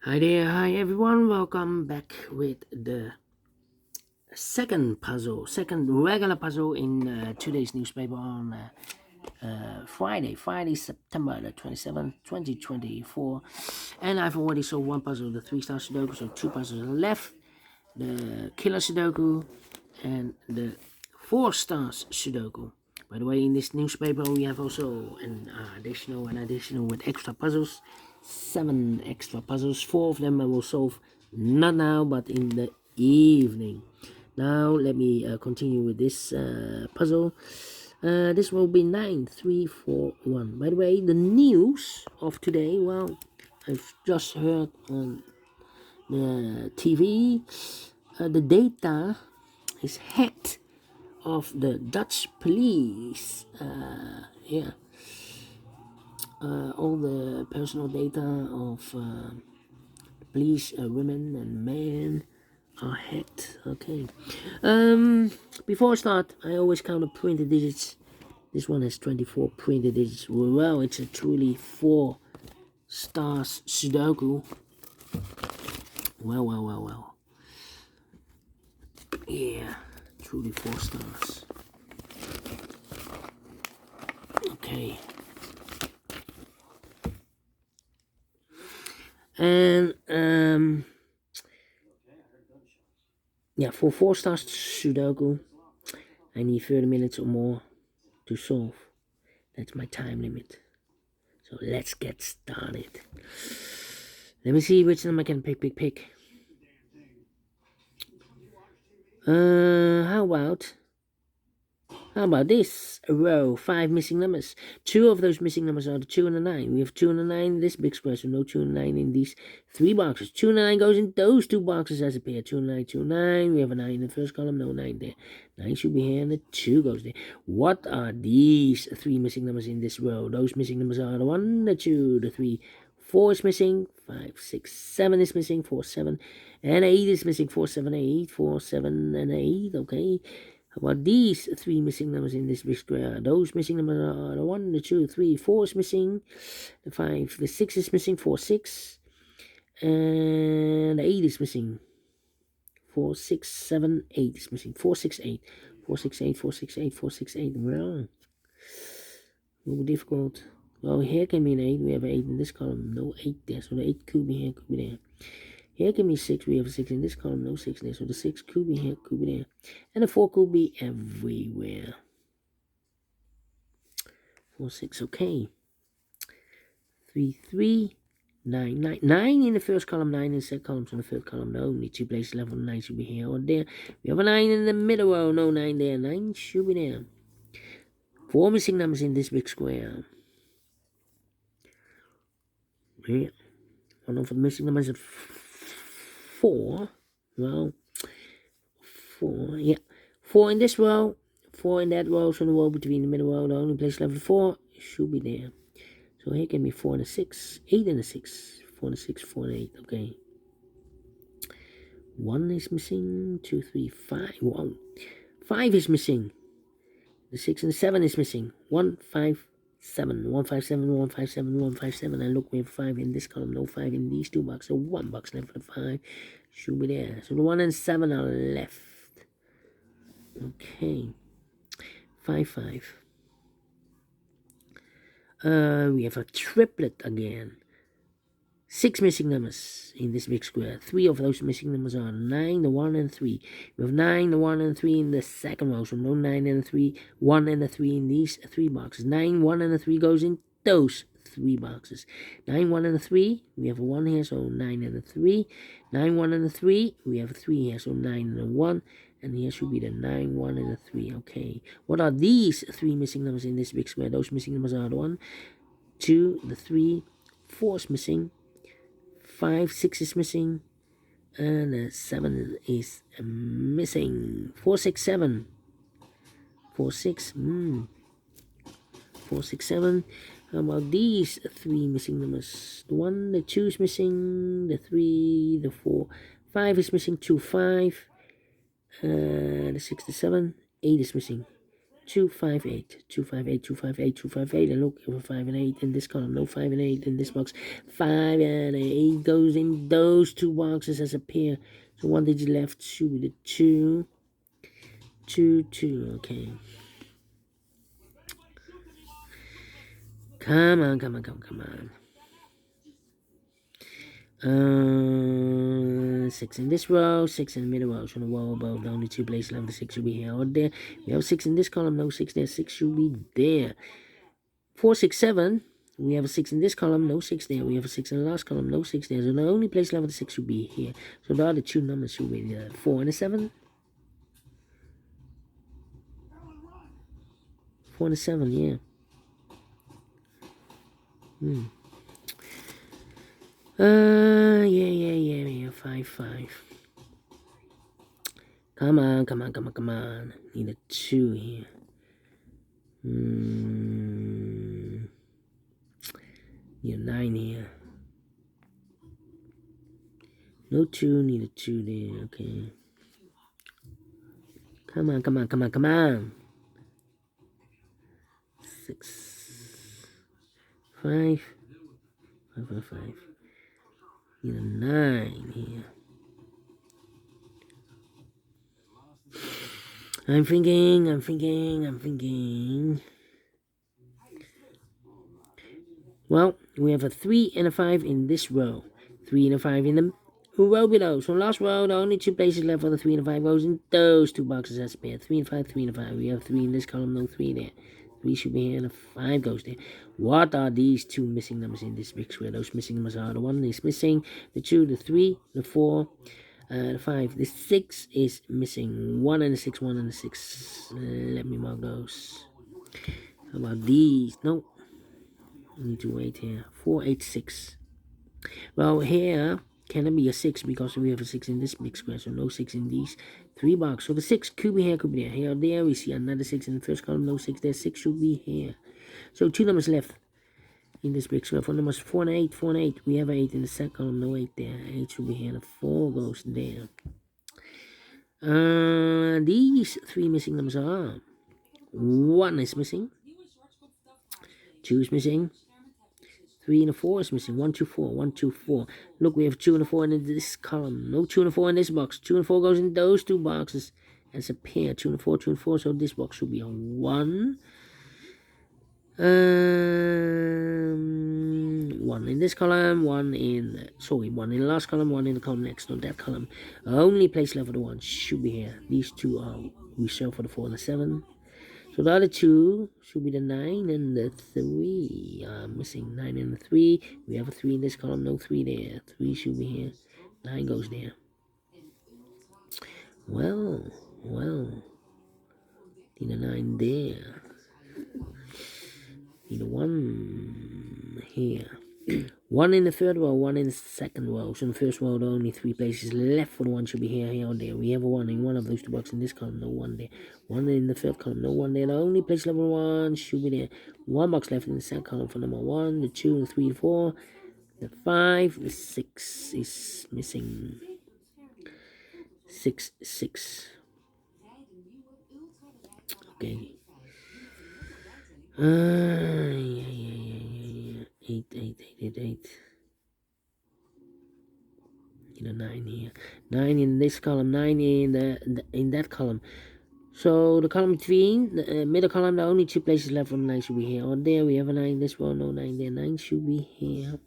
Hi there, hi everyone. Welcome back with the second regular puzzle in today's newspaper on Friday, September the 27th, 2024. And I've already solved one puzzle, the 3 star Sudoku, so two puzzles left, the Killer Sudoku and the 4 stars Sudoku. By the way, in this newspaper we have also an additional with extra puzzles, 7 extra puzzles. 4 of them I will solve not now, but in the evening. Now let me continue with this puzzle. This will be 9341. By the way, the news of today. Well, I've just heard on the TV, the data is hacked of the Dutch police. All the personal data of police, women and men are hacked. Okay. Before I start, I always count the printed digits. This one has 24 printed digits. Well, it's a truly 4 stars Sudoku. Well. Yeah, truly 4 stars. Okay. And yeah, for 4 stars Sudoku, I need 30 minutes or more to solve. That's my time limit. So let's get started. Let me see which number I can pick. How about this? A row, 5 missing numbers. 2 of those missing numbers are the 2 and the 9. We have 2 and the 9 in this big square, so no 2 and 9 in these 3 boxes. 2 and 9 goes in those 2 boxes as a pair. 2 and 9, 2 and 9. We have a 9 in the first column, no 9 there. 9 should be here, and the 2 goes there. What are these 3 missing numbers in this row? Those missing numbers are the 1, the 2, the 3. 4 is missing, 5, 6, 7 is missing, 4, 7, and 8 is missing, 4, 7, 8, 4, 7, and 8, okay. How about these 3 missing numbers in this big square? Those missing numbers are the 1, the 2, 3, 4 is missing, the 5, the 6 is missing, 4, 6, and the 8 is missing, 4, 6, 7, 8 is missing, 4, 6, 8, 4, 6, 8, 4, 6, 8, 4, 6, 8, well, a little difficult. Well, here can be an 8, we have an 8 in this column, no 8 there, so the 8 could be here, could be there. Here can be 6, we have a 6 in this column, no 6 there, so the 6 could be here, could be there. And the 4 could be everywhere. 4, 6, okay. 3, 3, 9, 9. 9 in the first column, 9 in the second column, so the third column, no. Only 2 places left, 9 should be here or there. We have a 9 in the middle row, no 9 there, 9 should be there. 4 missing numbers in this big square. Yeah. One of the missing numbers is 4. Well, 4, yeah. 4 in this row, 4 in that row, so the row between the middle row, the only place left 4 should be there. So here can be 4 and a 6, 8 and a 6, 4 and a 6, 4 and 8, okay. 1 is missing, 2, 3, 5, 1. 5 is missing. The 6 and the 7 is missing. 1, 5, 7, 1, 5, 7, 1, 5, 7, 1, 5, 7. And look, we have 5 in this column, no 5 in these 2 boxes. So 1 box left for the 5 should be there. So the 1 and 7 are left. Okay. 5, 5. We have a triplet again. 6 missing numbers in this big square. 3 of those missing numbers are 9, the 1, and 3. We have 9, the 1, and 3 in the second row. So no 9 and the 3, 1 and the 3 in these 3 boxes. 9, 1, and the 3 goes in those 3 boxes. 9, 1, and the 3. We have a 1 here, so 9 and the 3. 9, 1, and the 3. We have a 3 here, so 9 and the 1. And here should be the 9, 1, and the 3. Okay. What are these 3 missing numbers in this big square? Those missing numbers are the 1, 2, the 3, 4 is missing. 5, 6 is missing, and 7 is missing. 4, 6, 7. 4, 6, 4, 6, 7. How about these 3 missing numbers? The 1, the 2 is missing, the 3, the 4. 5 is missing, 2, 5. The 6, the 7. 8 is missing. 258, 258, 258, 258, and look, we have a 5 and 8 in this column, no 5 and 8 in this box. 5 and 8 goes in those two boxes as a pair. So one digit left, should be the 2, 2, 2, okay. Come on, come on, come on, come on. 6 in this row, 6 in the middle row. So on the row above, the only two places left, the 6 should be here or there. We have 6 in this column, no 6 there, 6 should be there. 4, 6, 7. We have a 6 in this column, no 6 there. We have a 6 in the last column, no 6 there. So the only place left, the 6 should be here. So the other two numbers should be 4 and a 7. 4 and a 7, yeah. Yeah. 5, 5. Come on. Need a 2 here. Need a 9 here. No 2, need a 2 there, okay. Come on. 6, 5, 5, 5. Need a 9 here. I'm thinking. Well, we have a 3 and a 5 in this row. 3 and a 5 in the row below. So last row, the only two places left for the 3 and a 5 goes in those two boxes as a pair. 3 and 5, 3 and 5. We have 3 in this column, no 3 there. 3 should be here and a 5 goes there. What are these two missing numbers in this big square? Those missing numbers are the 1 is missing, the 2, the 3, the 4, the 5. The 6 is missing. 1 and a 6, 1 and a 6. Let me mark those. How about these? No. I need to wait here. 4, 8, 6. Well, here can it be a 6 because we have a 6 in this big square, so no 6 in these 3 boxes. So the 6 could be here, could be there. Here or there, we see another 6 in the first column, no 6 there. 6 should be here. So two numbers left in this big square. For numbers 4 and 8, 4 and 8. We have 8 in the second column, no 8 there. 8 should be here, the 4 goes there. These 3 missing numbers are 1 is missing, 2 is missing, 3 and a 4 is missing. 1, 2, 4. 1, 2, 4. Look, we have 2 and a 4 in this column. No 2 and a 4 in this box. 2 and 4 goes in those two boxes as a pair. 2 and 4, 2 and 4. So this box should be a 1. 1 in this column. 1 in the last column. 1 in the column next to that column. Only place left for the 1 should be here. These two are reserved for the 4 and the 7. So the other two should be the 9 and the 3. Missing 9 and the 3. We have a 3 in this column, no 3 there. 3 should be here. 9 goes there. Well. Need a 9 there. Need a 1 here. 1 in the third row, 1 in the second row. So in the first row, the only 3 places left for the 1 should be here or there. We have a 1 in one of those two boxes in this column, no 1 there. 1 in the third column, no 1 there. The only place left for 1 should be there. 1 box left in the second column for number 1, the 2, the 3, the 4, the 5, the 6 is missing. 6, 6. Okay. 8. Need a 9 here. 9 in this column, 9 in that column. So the column between the middle column, the only 2 places left for the 9 should be here or there. We have a 9 in this one, no 9 there. 9 should be here.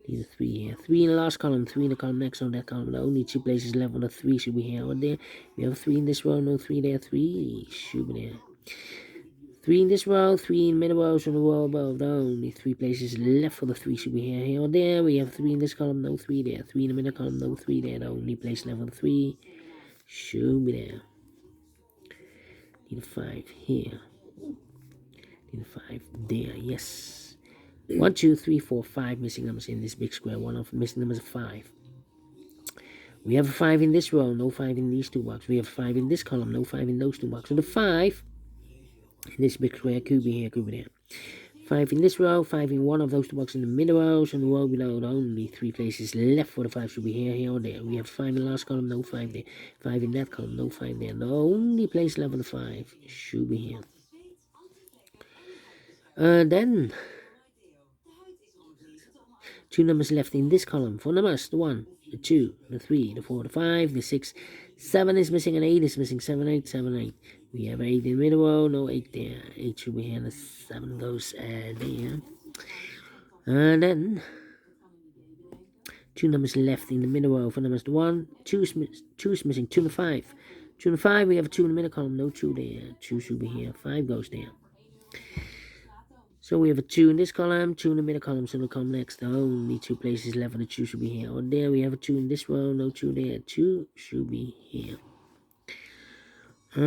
Need a 3 here. 3 in the last column, 3 in the column next on that column. The only 2 places left on the 3 should be here or there. We have a 3 in this row, no 3 there. 3 should be there. 3 in this row, 3 in the middle row, so the row above. The only 3 places left for the 3 should be here or there. We have 3 in this column, no 3 there. 3 in the middle column, no 3 there. The only place left for the 3 should be there. Need a 5 here. Need a 5 there, yes. 1, 2, 3, 4, 5 missing numbers in this big square. One of the missing numbers is 5. We have a 5 in this row, no 5 in these two boxes. We have a 5 in this column, no 5 in those two boxes. So the 5 in this big square could be here, could be there. 5 in this row, 5 in one of those two boxes in the middle row. So in the row below, only 3 places left for the 5 should be here, or there. We have 5 in the last column, no 5 there. 5 in that column, no 5 there. The only place left for the 5 should be here. Then 2 numbers left in this column. 4 numbers, the 1, the 2, the 3, the 4, the 5, the 6, 7 is missing, and 8 is missing. 7, 8, 7, 8. We have 8 in the middle row, no 8 there. 8 should be here, and the 7 goes there. And then 2 numbers left in the middle row. 4 numbers, the 1, 2 is missing. 2 and 5. 2 and 5, we have a 2 in the middle column, no 2 there. 2 should be here, 5 goes there. So we have a 2 in this column, 2 in the middle column, so it'll come next. The only 2 places left for the 2 should be here. Or there, we have a 2 in this row, no 2 there. 2 should be here. 2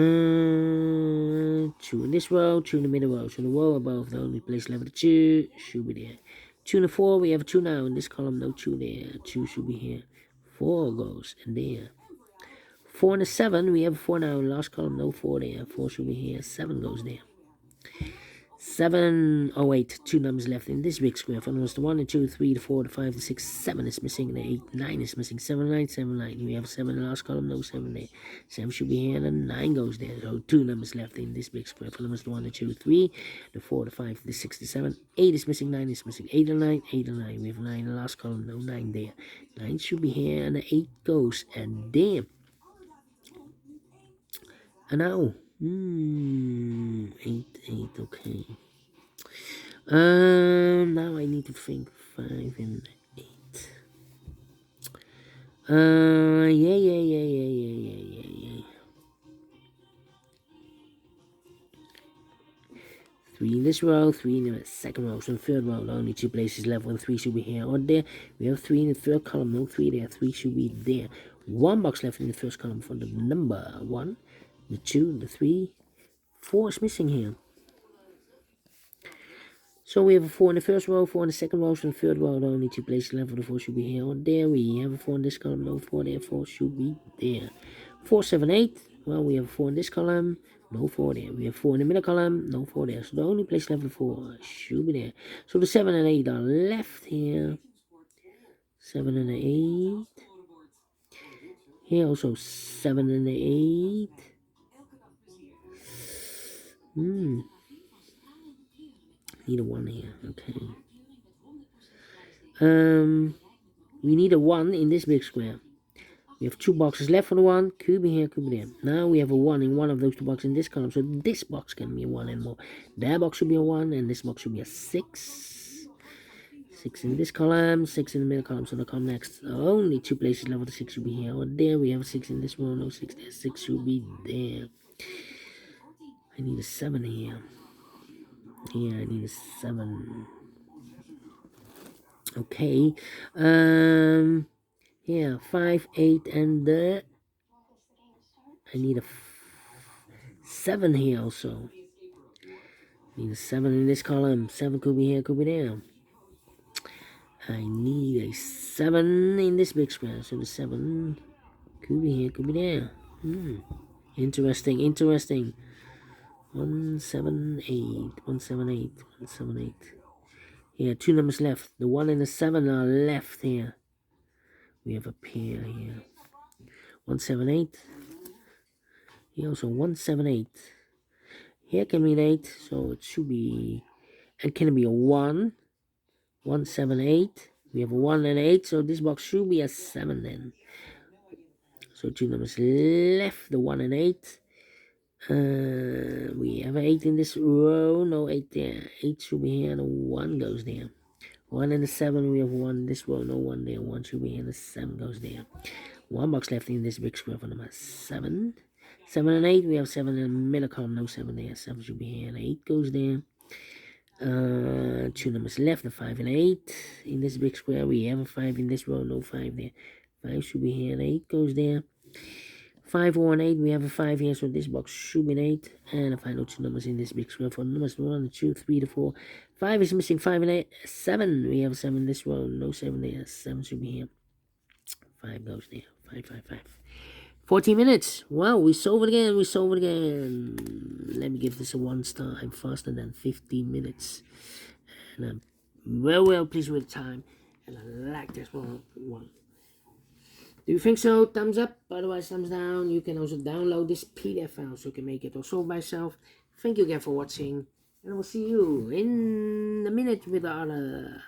in this row, 2 in the middle row. So the row above, the only place left for the 2 should be there. 2 and the 4, we have a 2 now in this column, no 2 there. 2 should be here. 4 goes in there. 4 and the 7, we have a 4 now in the last column, no 4 there. 4 should be here. 7 goes there. 7, oh wait, 2 numbers left in this big square. 4 numbers, the 1, the 2, the 3, the 4, the 5, the 6, 7 is missing, the 8, 9 is missing. 7, 9, 7, 9. We have 7 in the last column, no 7 there. 7 should be here, and then 9 goes there. So 2 numbers left in this big square. 4 numbers, the 1, the 2, the 3, the 4, the 5, the 6, the 7. 8 is missing, 9 is missing. 8 and 9, 8 and 9. We have 9 in the last column, no 9 there. 9 should be here, and the 8 goes, and there. And now, 8, 8, okay. Now I need to think 5 and 8. Yeah. 3 in this row, 3 in the second row. So in the third row, only 2 places left. When 3 should be here or there. We have 3 in the third column, no 3 there. 3 should be there. 1 box left in the first column for the number 1, the 2, the 3. 4 is missing here. So we have a 4 in the first row, 4 in the second row, so in the third row, the only 2 places left for the 4 should be here or there. We have a 4 in this column, no 4 there, 4 should be there. 4, 7, 8, well, we have a 4 in this column, no 4 there. We have 4 in the middle column, no 4 there. So the only place left for the 4 should be there. So the 7 and 8 are left here. 7 and 8. Here also 7 and 8. Need a 1 here, okay. We need a 1 in this big square. We have 2 boxes left for the 1. Could be here, could be there. Now we have a 1 in one of those 2 boxes in this column. So this box can be a 1 and more. That box should be a 1, and this box should be a 6. 6 in this column, 6 in the middle column. So they'll come next. Only 2 places left for the 6 should be here or there. We have a 6 in this one, no 6 there. 6 should be there. I need a 7 here. Yeah, I need a 7. Okay. Yeah, 5, 8, and I need a 7 here also. Need a 7 in this column. 7 could be here, could be there. I need a 7 in this big square. So the 7 could be here, could be there. Interesting. 178, 178, 178. Yeah, 2 numbers left. The 1 and the 7 are left here. We have a pair here. 178. Here also 178. Here can be an 8, so it should be. It can be a 1. 178. We have a 1 and an 8, so this box should be a 7 then. So 2 numbers left. The 1 and 8. We have an 8 in this row, no 8 there. 8 should be here, and a 1 goes there. 1 and a 7, we have 1 in this row, no 1 there. 1 should be here, and a 7 goes there. 1 box left in this big square for number 7. 7 and 8, we have 7 in the middle column, no 7 there. 7 should be here, and 8 goes there. 2 numbers left, the 5 and 8. In this big square, we have a 5 in this row, no 5 there. 5 should be here, and 8 goes there. 5, 4, and 8, we have a 5 here, so this box should be an 8. And the final 2 numbers in this big square for numbers 1, 2, 3, 4. 5 is missing, 5 and 8. 7, we have a 7 in this row, no 7 there. 7 should be here. 5 goes there. 5, 5, 5. 14 minutes. Wow, we solve it again. Let me give this a 1 star. I'm faster than 15 minutes. and I'm well pleased with the time, and I like this one. Do you think so? Thumbs up, otherwise thumbs down. You can also download this PDF file so you can make it or solve by yourself. Thank you again for watching, and I will see you in a minute with the other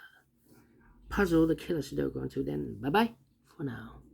puzzle, the killer Sudoku. Until then, bye bye for now.